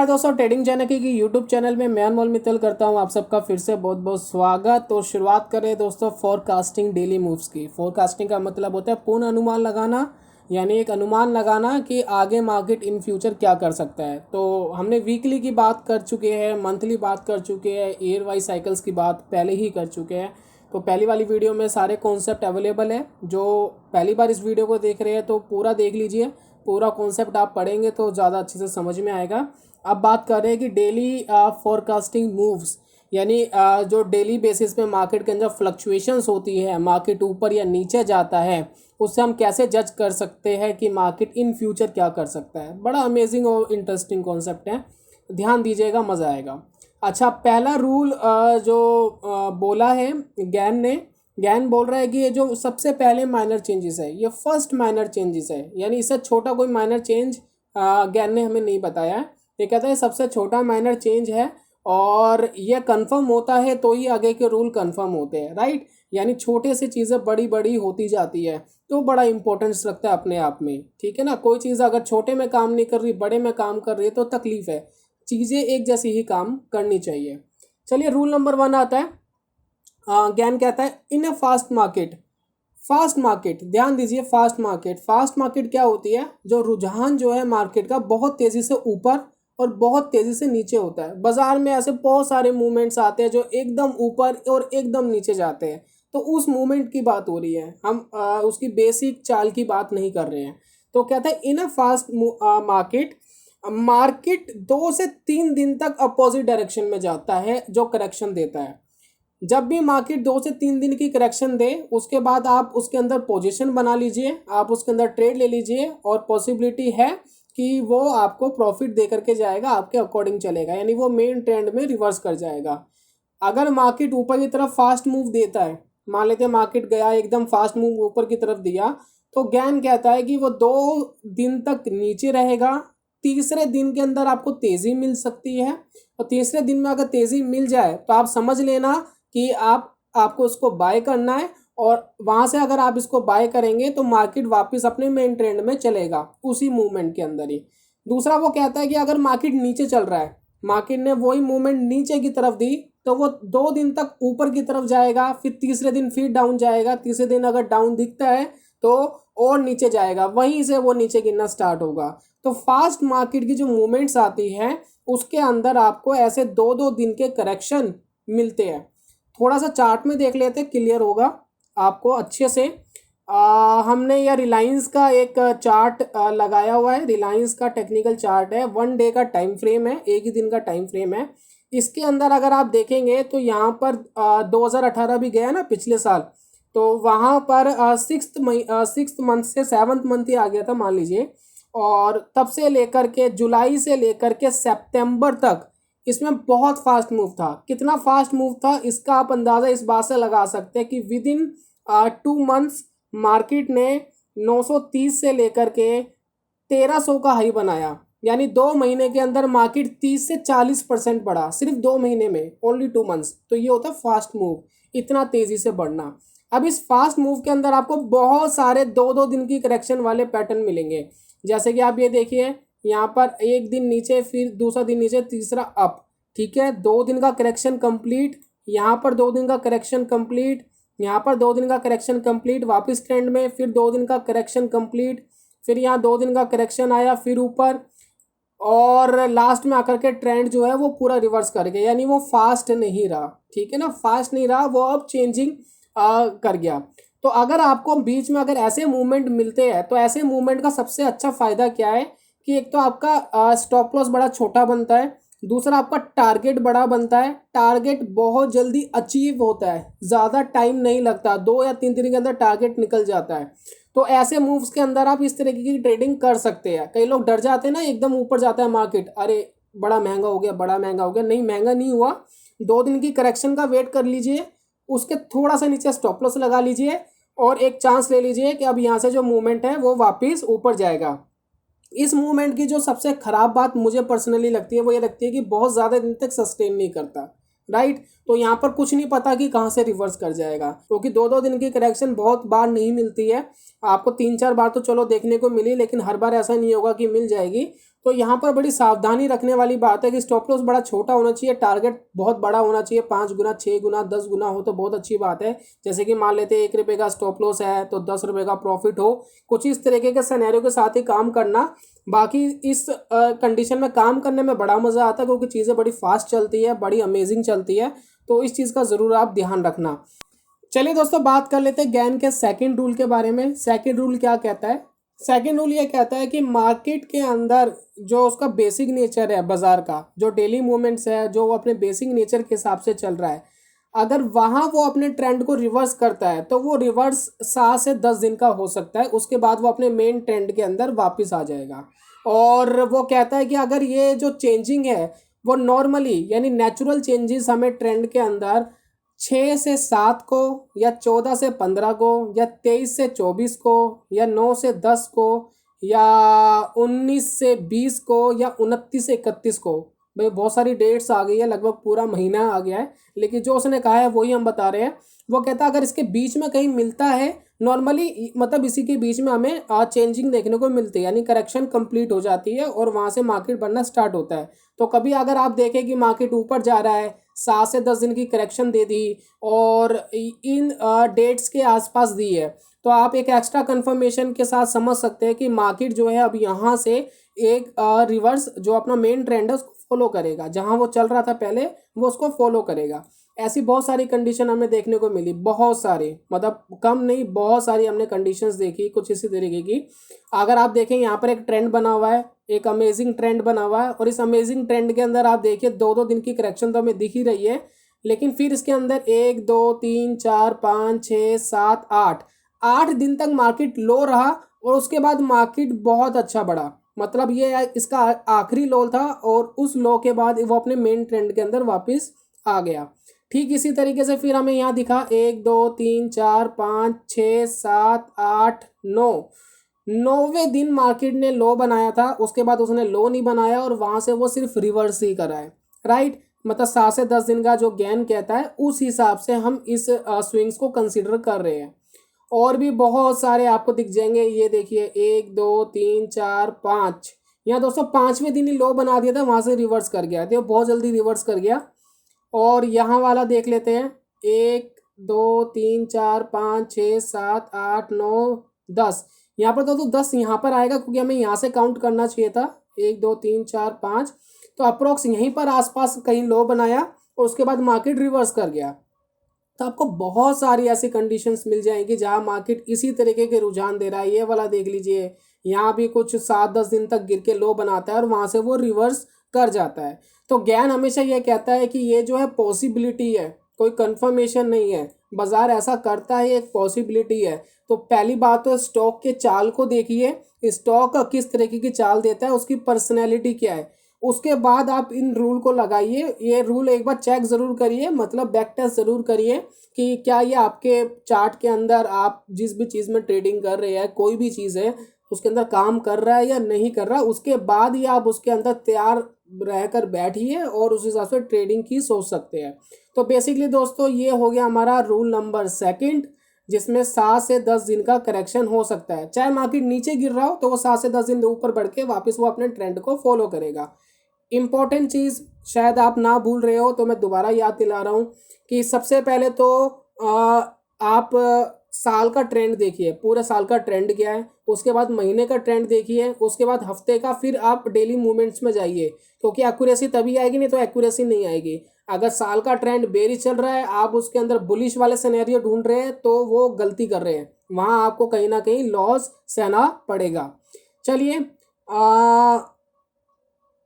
नमस्कार दोस्तों, trading channel की यूट्यूब चैनल में मैं अनमोल मित्तल करता हूं आप सबका फिर से बहुत बहुत स्वागत। तो शुरुआत करें दोस्तों फोरकास्टिंग डेली मूव्स की। फोरकास्टिंग का मतलब होता है पूर्ण अनुमान लगाना, यानी एक अनुमान लगाना कि आगे मार्केट इन फ्यूचर क्या कर सकता है। तो हमने वीकली की बात कर चुके हैं, मंथली बात कर चुके हैं, ईयर वाइज साइकिल्स की बात पहले ही कर चुके हैं। तो पहली वाली वीडियो में सारे कॉन्सेप्ट अवेलेबल है। जो पहली बार इस वीडियो को देख रहे हैं तो पूरा देख लीजिए, पूरा कॉन्सेप्ट आप पढ़ेंगे तो ज़्यादा अच्छे से समझ में आएगा। अब बात कर रहे हैं कि डेली फोरकास्टिंग मूव्स, यानी जो डेली बेसिस पे मार्केट के अंदर फ्लक्चुएशंस होती है, मार्केट ऊपर या नीचे जाता है, उससे हम कैसे जज कर सकते हैं कि मार्केट इन फ्यूचर क्या कर सकता है। बड़ा अमेजिंग और इंटरेस्टिंग कॉन्सेप्ट है, ध्यान दीजिएगा, मज़ा आएगा। अच्छा, पहला रूल जो बोला है गैन बोल रहा है कि ये जो सबसे पहले माइनर चेंजेस है, ये फर्स्ट माइनर चेंजेस है, यानी इससे छोटा कोई माइनर चेंज गैन ने हमें नहीं बताया है। ये कहता है सबसे छोटा माइनर चेंज है और ये कंफर्म होता है तो ही आगे के रूल कंफर्म होते हैं, राइट। यानी छोटे से चीज़ें बड़ी बड़ी होती जाती है तो बड़ा इंपॉर्टेंस रखता है अपने आप में, ठीक है ना। कोई चीज़ अगर छोटे में काम नहीं कर रही, बड़े में काम कर रही है तो तकलीफ है। चीज़ें एक जैसी ही काम करनी चाहिए। चलिए, रूल नंबर 1 आता है। ज्ञान कहता है इन अ फास्ट मार्केट, ध्यान दीजिए, फास्ट मार्केट क्या होती है? जो रुझान जो है मार्केट का बहुत तेज़ी से ऊपर और बहुत तेज़ी से नीचे होता है। बाजार में ऐसे बहुत सारे मूवमेंट्स आते हैं जो एकदम ऊपर और एकदम नीचे जाते हैं, तो उस मूवमेंट की बात हो रही है, हम उसकी बेसिक चाल की बात नहीं कर रहे हैं। तो कहता है इन अ फास्ट मार्केट 2 से 3 दिन तक अपोजिट डायरेक्शन में जाता है, जो करेक्शन देता है। जब भी मार्केट 2 से 3 दिन की करेक्शन दे, उसके बाद आप उसके अंदर पोजीशन बना लीजिए, आप उसके अंदर ट्रेड ले लीजिए और पॉसिबिलिटी है कि वो आपको प्रॉफिट दे करके जाएगा, आपके अकॉर्डिंग चलेगा, यानी वो मेन ट्रेंड में रिवर्स कर जाएगा। अगर मार्केट ऊपर की तरफ फास्ट मूव देता है, मान लेते हैं मार्केट गया एकदम फास्ट मूव ऊपर की तरफ दिया, तो ज्ञान कहता है कि वो 2 दिन तक नीचे रहेगा। तीसरे दिन के अंदर आपको तेज़ी मिल सकती है और तीसरे दिन में अगर तेज़ी मिल जाए तो आप समझ लेना कि आपको उसको बाय करना है, और वहाँ से अगर आप इसको बाय करेंगे तो मार्केट वापस अपने मेन ट्रेंड में चलेगा उसी मूवमेंट के अंदर ही। दूसरा वो कहता है कि अगर मार्केट नीचे चल रहा है, मार्केट ने वही मूवमेंट नीचे की तरफ दी, तो वो 2 दिन तक ऊपर की तरफ जाएगा, फिर तीसरे दिन फिर डाउन जाएगा, तीसरे दिन अगर डाउन दिखता है तो और नीचे जाएगा, वहीं से वो नीचे गिरना स्टार्ट होगा। तो फास्ट मार्केट की जो मूवमेंट्स आती हैं उसके अंदर आपको ऐसे 2-2 दिन के करेक्शन मिलते हैं। थोड़ा सा चार्ट में देख लेते, क्लियर होगा आपको अच्छे से। हमने यह रिलायंस का एक चार्ट लगाया हुआ है। रिलायंस का टेक्निकल चार्ट है, 1 डे का टाइम फ्रेम है, एक ही दिन का टाइम फ्रेम है। इसके अंदर अगर आप देखेंगे तो यहाँ पर 2018 भी गया ना पिछले साल, तो वहाँ पर सिक्स मंथ से 7th मंथ ही आ गया था मान लीजिए, और तब से लेकर के जुलाई से लेकर के सितंबर तक इसमें बहुत फास्ट मूव था। कितना फास्ट मूव था इसका आप अंदाज़ा इस बात से लगा सकते हैं कि विद इन 2 मंथ्स मार्केट ने 930 से लेकर के 1300 का हाई बनाया, यानी 2 महीने के अंदर मार्केट 30 से 40% बढ़ा, सिर्फ 2 महीने में, ओनली 2 मंथ्स। तो ये होता है फास्ट मूव, इतना तेज़ी से बढ़ना। अब इस फास्ट मूव के अंदर आपको बहुत सारे 2-2 दिन की करेक्शन वाले पैटर्न मिलेंगे। जैसे कि आप ये देखिए, यहाँ पर एक दिन नीचे, फिर दूसरा दिन नीचे, तीसरा अप, ठीक है, 2 दिन का करेक्शन कंप्लीट, यहाँ पर 2 दिन का करेक्शन कंप्लीट, यहाँ पर 2 दिन का करेक्शन कंप्लीट, वापस ट्रेंड में, फिर 2 दिन का करेक्शन कंप्लीट, फिर यहाँ 2 दिन का करेक्शन आया, फिर ऊपर, और लास्ट में आकर के ट्रेंड जो है वो पूरा रिवर्स कर गया, यानी वो फास्ट नहीं रहा, ठीक है ना, फास्ट नहीं रहा, वो अब चेंजिंग कर गया। तो अगर आपको बीच में अगर ऐसे मूवमेंट मिलते हैं तो ऐसे मूवमेंट का सबसे अच्छा फ़ायदा क्या है कि एक तो आपका स्टॉप लॉस बड़ा छोटा बनता है, दूसरा आपका टारगेट बड़ा बनता है, टारगेट बहुत जल्दी अचीव होता है, ज़्यादा टाइम नहीं लगता, 2 या 3 दिन के अंदर टारगेट निकल जाता है। तो ऐसे मूव्स के अंदर आप इस तरीके की ट्रेडिंग कर सकते हैं। कई लोग डर जाते हैं ना, एकदम ऊपर जाता है मार्केट, अरे बड़ा महंगा हो गया, बड़ा महंगा हो गया। नहीं, महंगा नहीं हुआ, 2 दिन की करेक्शन का वेट कर लीजिए, उसके थोड़ा सा नीचे स्टॉप लॉस लगा लीजिए और एक चांस ले लीजिए कि अब यहाँ से जो मूवमेंट है वो वापस ऊपर जाएगा। इस मूवमेंट की जो सबसे ख़राब बात मुझे पर्सनली लगती है वो ये लगती है कि बहुत ज़्यादा दिन तक सस्टेन नहीं करता, राइट। तो यहाँ पर कुछ नहीं पता कि कहाँ से रिवर्स कर जाएगा, क्योंकि 2-2 दिन की करेक्शन बहुत बार नहीं मिलती है। आपको 3-4 बार तो चलो देखने को मिली, लेकिन हर बार ऐसा नहीं होगा कि मिल जाएगी। तो यहाँ पर बड़ी सावधानी रखने वाली बात है कि स्टॉप लॉस बड़ा छोटा होना चाहिए, टारगेट बहुत बड़ा होना चाहिए, 5 गुना 6 गुना 10 गुना हो तो बहुत अच्छी बात है। जैसे कि मान लेते हैं 1 रुपये का स्टॉप लॉस है तो 10 रुपये का प्रॉफिट हो, कुछ इस तरीके के सिनेरियो के साथ ही काम करना। बाकी इस कंडीशन में काम करने में बड़ा मज़ा आता है क्योंकि चीज़ें बड़ी फास्ट चलती है, बड़ी अमेजिंग चलती है, तो इस चीज़ का ज़रूर आप ध्यान रखना। चलिए दोस्तों, बात कर लेते हैं गैन के सेकंड रूल के बारे में। सेकंड रूल क्या कहता है? सेकंड रूल ये कहता है कि मार्केट के अंदर जो उसका बेसिक नेचर है, बाजार का जो डेली मूवमेंट्स है, जो वो अपने बेसिक नेचर के हिसाब से चल रहा है, अगर वहाँ वो अपने ट्रेंड को रिवर्स करता है तो वो रिवर्स 7 से 10 दिन का हो सकता है, उसके बाद वो अपने मेन ट्रेंड के अंदर वापस आ जाएगा। और वो कहता है कि अगर ये जो चेंजिंग है वो नॉर्मली यानी नेचुरल चेंजेस हमें ट्रेंड के अंदर 6 से 7 को या 14 से 15 को या 23 से 24 को या 9 से 10 को या 19 से 20 को या 29 से 31 को, भाई बहुत सारी डेट्स आ गई है, लगभग पूरा महीना आ गया है, लेकिन जो उसने कहा है वही हम बता रहे हैं। वो कहता है अगर इसके बीच में कहीं मिलता है नॉर्मली, मतलब इसी के बीच में हमें चेंजिंग देखने को मिलती है, यानी करेक्शन कंप्लीट हो जाती है और वहाँ से मार्केट बढ़ना स्टार्ट होता है। तो कभी अगर आप देखें कि मार्केट ऊपर जा रहा है, 7 से 10 दिन की करेक्शन दे दी और इन डेट्स के आसपास दी है, तो आप एक एक्स्ट्रा कंफर्मेशन के साथ समझ सकते हैं कि मार्केट जो है अब यहाँ से एक रिवर्स जो अपना मेन ट्रेंड है उसको फॉलो करेगा, जहाँ वो चल रहा था पहले वो उसको फॉलो करेगा। ऐसी बहुत सारी कंडीशन हमें देखने को मिली, बहुत सारी, मतलब कम नहीं, बहुत सारी हमने कंडीशंस देखी कुछ इसी तरीके की। अगर आप देखें यहाँ पर एक ट्रेंड बना हुआ है, एक अमेजिंग ट्रेंड बना हुआ है, और इस अमेजिंग ट्रेंड के अंदर आप देखिए 2-2 दिन की करेक्शन तो हमें दिख ही रही है, लेकिन फिर इसके अंदर 1 2 3 4 5 6 7 8 दिन तक मार्केट लो रहा और उसके बाद मार्केट बहुत अच्छा बढ़ा। मतलब ये इसका आखिरी लो था और उस लो के बाद वो अपने मेन ट्रेंड के अंदर वापस आ गया। ठीक इसी तरीके से फिर हमें यहाँ दिखा 1 2 3 4 5 6 7 8 9, 9वें दिन मार्केट ने लो बनाया था, उसके बाद उसने लो नहीं बनाया और वहाँ से वो सिर्फ रिवर्स ही करा है, राइट। मतलब 7 से 10 दिन का जो गेन कहता है उस हिसाब से हम इस स्विंग्स को कंसिडर कर रहे हैं। और भी बहुत सारे आपको दिख जाएंगे, ये देखिए 1 2 3 4 5, यहाँ दोस्तों 5वें दिन ही लो बना दिया था, वहाँ से रिवर्स कर गया, तो बहुत जल्दी रिवर्स कर गया। और यहाँ वाला देख लेते हैं, 1 2 3 4 5 6 7 8 9 10, यहाँ पर तो 10 यहाँ पर आएगा क्योंकि हमें यहाँ से काउंट करना चाहिए था, 1 2 3 4 5, तो अप्रोक्स यहीं पर आसपास कहीं लो बनाया और उसके बाद मार्केट रिवर्स कर गया। तो आपको बहुत सारी ऐसी कंडीशंस मिल जाएंगी जहां मार्केट इसी तरीके के रुझान दे रहा है। ये वाला देख लीजिए, यहाँ भी कुछ 7-10 दिन तक गिर के लो बनाता है और वहां से वो रिवर्स कर जाता है। तो ज्ञान हमेशा ये कहता है कि ये जो है पॉसिबिलिटी है, कोई कंफर्मेशन नहीं है, बाजार ऐसा करता है, एक पॉसिबिलिटी है। तो पहली बात तो स्टॉक के चाल को देखिए, स्टॉक किस तरीके की चाल देता है, उसकी पर्सनैलिटी क्या है, उसके बाद आप इन रूल को लगाइए। ये रूल एक बार चेक ज़रूर करिए, मतलब बैक टेस्ट ज़रूर करिए कि क्या ये आपके चार्ट के अंदर आप जिस भी चीज़ में ट्रेडिंग कर रहे हैं, कोई भी चीज़ है उसके अंदर काम कर रहा है या नहीं कर रहा। उसके बाद ही आप उसके अंदर तैयार रहकर बैठिए और उस हिसाब से ट्रेडिंग की सोच सकते हैं। तो बेसिकली दोस्तों ये हो गया हमारा रूल नंबर सेकंड, जिसमें 7 से 10 दिन का करेक्शन हो सकता है। चाहे मार्केट नीचे गिर रहा हो तो वो 7 से 10 दिन ऊपर बढ़ के वापस वो अपने ट्रेंड को फॉलो करेगा। इम्पॉर्टेंट चीज़ शायद आप ना भूल रहे हो तो मैं दोबारा याद दिला रहा हूँ कि सबसे पहले तो आप साल का ट्रेंड देखिए, पूरे साल का ट्रेंड क्या है, उसके बाद महीने का ट्रेंड देखिए, उसके बाद हफ्ते का, फिर आप डेली मूवमेंट्स में जाइए, क्योंकि एक्यूरेसी तभी आएगी, नहीं तो एक्यूरेसी नहीं आएगी। अगर साल का ट्रेंड बेरिश चल रहा है, आप उसके अंदर बुलिश वाले सिनेरियो ढूंढ रहे हैं तो वो गलती कर रहे हैं, वहाँ आपको कहीं ना कहीं लॉस सहना पड़ेगा। चलिए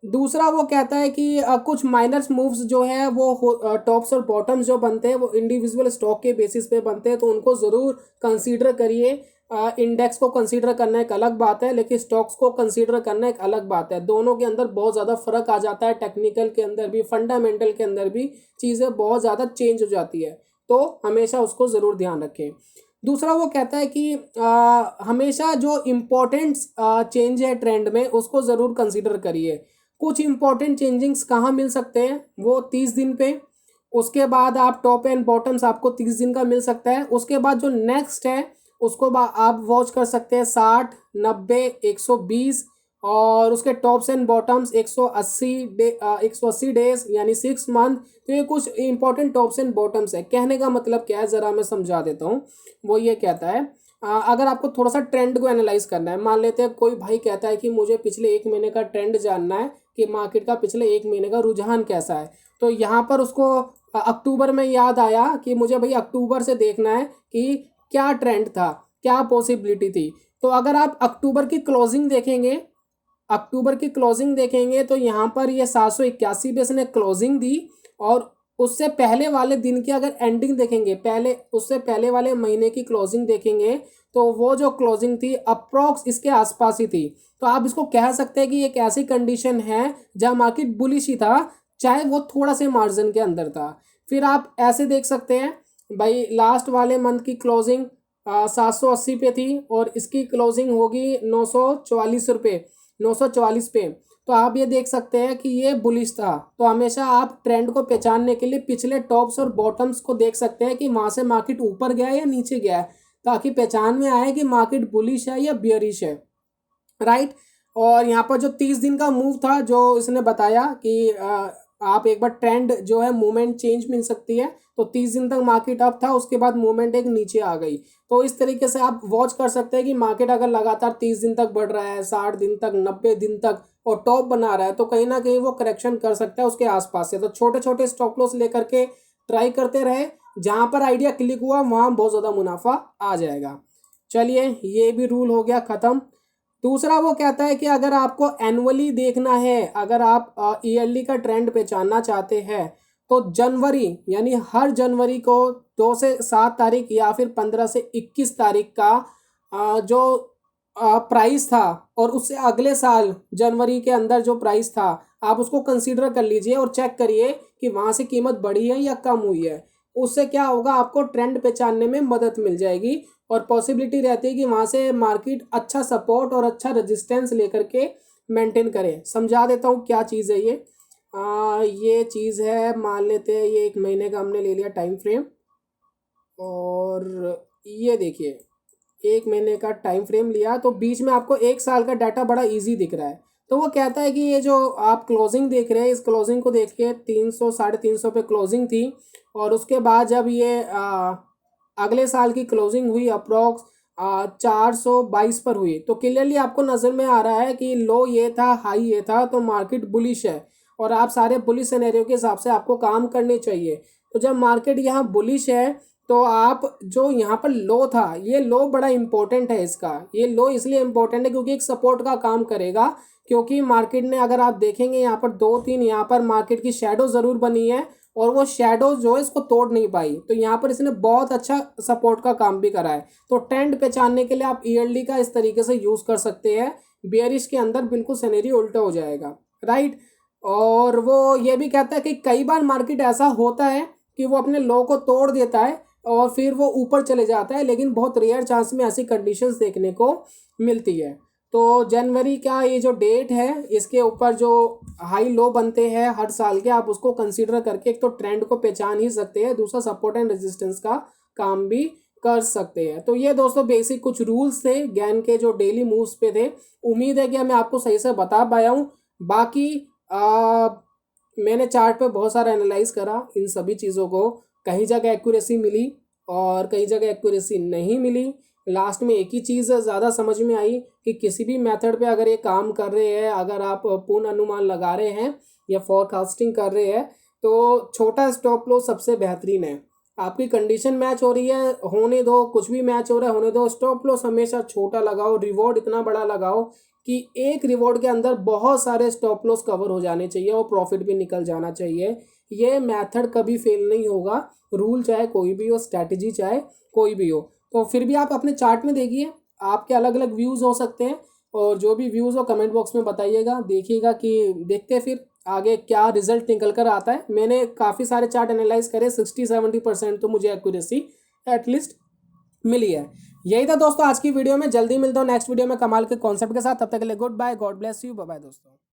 दूसरा वो कहता है कि कुछ माइनर्स मूव्स जो है वो टॉप्स और बॉटम्स जो बनते हैं वो इंडिविजुअल स्टॉक के बेसिस पे बनते हैं, तो उनको ज़रूर कंसीडर करिए। इंडेक्स को कंसीडर करना एक अलग बात है, लेकिन स्टॉक्स को कंसीडर करना एक अलग बात है। दोनों के अंदर बहुत ज़्यादा फ़र्क आ जाता है, टेक्निकल के अंदर भी, फंडामेंटल के अंदर भी चीज़ें बहुत ज़्यादा चेंज हो जाती है, तो हमेशा उसको ज़रूर ध्यान रखें। दूसरा वो कहता है कि हमेशा जो इम्पोर्टेंट चेंज है ट्रेंड में उसको ज़रूर कंसीडर करिए। कुछ इंपॉर्टेंट चेंजिंग्स कहाँ मिल सकते हैं, वो 30 दिन पे, उसके बाद आप टॉप एंड बॉटम्स आपको 30 दिन का मिल सकता है। उसके बाद जो नेक्स्ट है उसको आप वॉच कर सकते हैं 60 90 120 और उसके टॉप्स एंड बॉटम्स 180 डेज यानी 6 मंथ। तो ये कुछ इंपॉर्टेंट टॉप्स एंड बॉटम्स है। कहने का मतलब क्या है, ज़रा मैं समझा देता हूँ। वो ये कहता है, अगर आपको थोड़ा सा ट्रेंड को एनालाइज करना है, मान लेते हैं कोई भाई कहता है कि मुझे पिछले 1 महीने का ट्रेंड जानना है कि मार्केट का पिछले 1 महीने का रुझान कैसा है। तो यहाँ पर उसको अक्टूबर में याद आया कि मुझे भाई अक्टूबर से देखना है कि क्या ट्रेंड था, क्या पॉसिबिलिटी थी। तो अगर आप अक्टूबर की क्लोजिंग देखेंगे तो यहाँ पर ये 781 पे इसने क्लोजिंग दी। और उससे पहले वाले दिन की अगर एंडिंग देखेंगे, उससे पहले वाले महीने की क्लोजिंग देखेंगे, तो वो जो क्लोजिंग थी अप्रॉक्स इसके आसपास ही थी। तो आप इसको कह सकते हैं कि एक ऐसी कंडीशन है जहाँ मार्केट बुलिश ही था, चाहे वो थोड़ा से मार्जिन के अंदर था। फिर आप ऐसे देख सकते हैं भाई, लास्ट वाले मंथ की क्लोजिंग 780 पे थी और इसकी क्लोजिंग होगी 944 रुपये, 944 पे। तो आप ये देख सकते हैं कि ये बुलिश था। तो हमेशा आप ट्रेंड को पहचानने के लिए पिछले टॉप्स और बॉटम्स को देख सकते हैं कि वहाँ से मार्केट ऊपर गया है या नीचे गया है, ताकि पहचान में आए कि मार्केट बुलिश है या बियरिश है, राइट। और यहाँ पर जो 30 दिन का मूव था जो इसने बताया कि आप एक बार ट्रेंड जो है मूवमेंट चेंज मिल सकती है। तो 30 दिन तक मार्केट अप था, उसके बाद मूवमेंट एक नीचे आ गई। तो इस तरीके से आप वॉच कर सकते हैं कि मार्केट अगर लगातार 30 दिन तक बढ़ रहा है, 60 दिन तक, 90 दिन तक, और टॉप बना रहा है, तो कहीं ना कहीं वो करेक्शन कर सकता है उसके आसपास से। तो छोटे छोटे स्टॉप लॉस लेकर के ट्राई करते रहे, जहाँ पर आइडिया क्लिक हुआ वहाँ बहुत ज़्यादा मुनाफा आ जाएगा। चलिए, ये भी रूल हो गया ख़त्म। दूसरा वो कहता है कि अगर आपको एनुअली देखना है, अगर आप ईयरली का ट्रेंड पहचानना चाहते हैं, तो जनवरी यानी हर जनवरी को 2 से 7 तारीख या फिर 15 से 21 तारीख का जो प्राइस था और उससे अगले साल जनवरी के अंदर जो प्राइस था, आप उसको कंसीडर कर लीजिए और चेक करिए कि वहाँ से कीमत बढ़ी है या कम हुई है। उससे क्या होगा, आपको ट्रेंड पहचानने में मदद मिल जाएगी और पॉसिबिलिटी रहती है कि वहाँ से मार्केट अच्छा सपोर्ट और अच्छा रेजिस्टेंस लेकर के मेंटेन करे। समझा देता हूँ क्या चीज़ है ये। ये चीज़ है, मान लेते हैं ये 1 महीने का हमने ले लिया टाइम फ्रेम, और ये देखिए 1 महीने का टाइम फ्रेम लिया, तो बीच में आपको 1 साल का डाटा बड़ा इजी दिख रहा है। तो वो कहता है कि ये जो आप क्लोजिंग देख रहे हैं, इस क्लोजिंग को देखिए, 300 350 पे क्लोजिंग थी, और उसके बाद जब ये अगले साल की क्लोजिंग हुई अप्रोक्स 422 पर हुई, तो क्लियरली आपको नज़र में आ रहा है कि लो ये था, हाई ये था, तो मार्केट बुलिश है। और आप सारे बुलिश सिनेरियो के हिसाब से आपको काम करने चाहिए। तो जब मार्केट यहाँ बुलिश है, तो आप जो यहाँ पर लो था, ये लो बड़ा इंपॉर्टेंट है। इसका ये लो इसलिए इंपॉर्टेंट है क्योंकि एक सपोर्ट का काम करेगा। क्योंकि मार्केट ने, अगर आप देखेंगे यहाँ पर 2-3 यहाँ पर मार्केट की शेडो ज़रूर बनी है, और वो शेडो जो है इसको तोड़ नहीं पाई। तो यहाँ पर इसने बहुत अच्छा सपोर्ट का काम भी करा है। तो ट्रेंड पहचानने के लिए आप ईयरली का इस तरीके से यूज़ कर सकते हैं। बियरिश के अंदर बिल्कुल सिनेरियो उल्टा हो जाएगा, राइट। और वो ये भी कहता है कि कई बार मार्केट ऐसा होता है कि वो अपने लो को तोड़ देता है और फिर वो ऊपर चले जाता है, लेकिन बहुत रेयर चांस में ऐसी कंडीशंस देखने को मिलती है। तो जनवरी का ये जो डेट है, इसके ऊपर जो हाई लो बनते हैं हर साल के, आप उसको कंसीडर करके एक तो ट्रेंड को पहचान ही सकते हैं, दूसरा सपोर्ट एंड रेजिस्टेंस का काम भी कर सकते हैं। तो ये दोस्तों बेसिक कुछ रूल्स थे गैन के जो डेली मूव्स पे थे। उम्मीद है कि मैं आपको सही से बता पाया हूँ। बाकी मैंने चार्ट पे बहुत सारा एनालाइज करा इन सभी चीज़ों को, कहीं जगह एक्यूरेसी मिली और कहीं जगह एक्यूरेसी नहीं मिली। लास्ट में एक ही चीज़ ज़्यादा समझ में आई कि किसी भी मेथड पे अगर ये काम कर रहे हैं, अगर आप पूर्ण अनुमान लगा रहे हैं या फोरकास्टिंग कर रहे हैं, तो छोटा स्टॉप लॉस सबसे बेहतरीन है। आपकी कंडीशन मैच हो रही है, होने दो, कुछ भी मैच हो रहा है होने दो, स्टॉप लॉस हमेशा छोटा लगाओ, रिवॉर्ड इतना बड़ा लगाओ कि एक रिवॉर्ड के अंदर बहुत सारे स्टॉप लॉस कवर हो जाने चाहिए और प्रॉफिट भी निकल जाना चाहिए। ये मेथड कभी फेल नहीं होगा, रूल चाहे कोई भी हो, स्ट्रैटेजी चाहे कोई भी हो। तो फिर भी आप अपने चार्ट में देखिए, आपके अलग अलग व्यूज़ हो सकते हैं, और जो भी व्यूज़ हो कमेंट बॉक्स में बताइएगा, देखिएगा कि देखते हैं फिर आगे क्या रिजल्ट निकल कर आता है। मैंने काफ़ी सारे चार्ट एनालाइज करे, 60-70% तो मुझे एक्यूरेसी एटलीस्ट मिली है। यही था दोस्तों आज की वीडियो में। जल्दी मिलता हूँ नेक्स्ट वीडियो में कमाल के कॉन्सेप्ट के साथ। तब तक के लिए goodbye, god bless you, bye bye दोस्तों।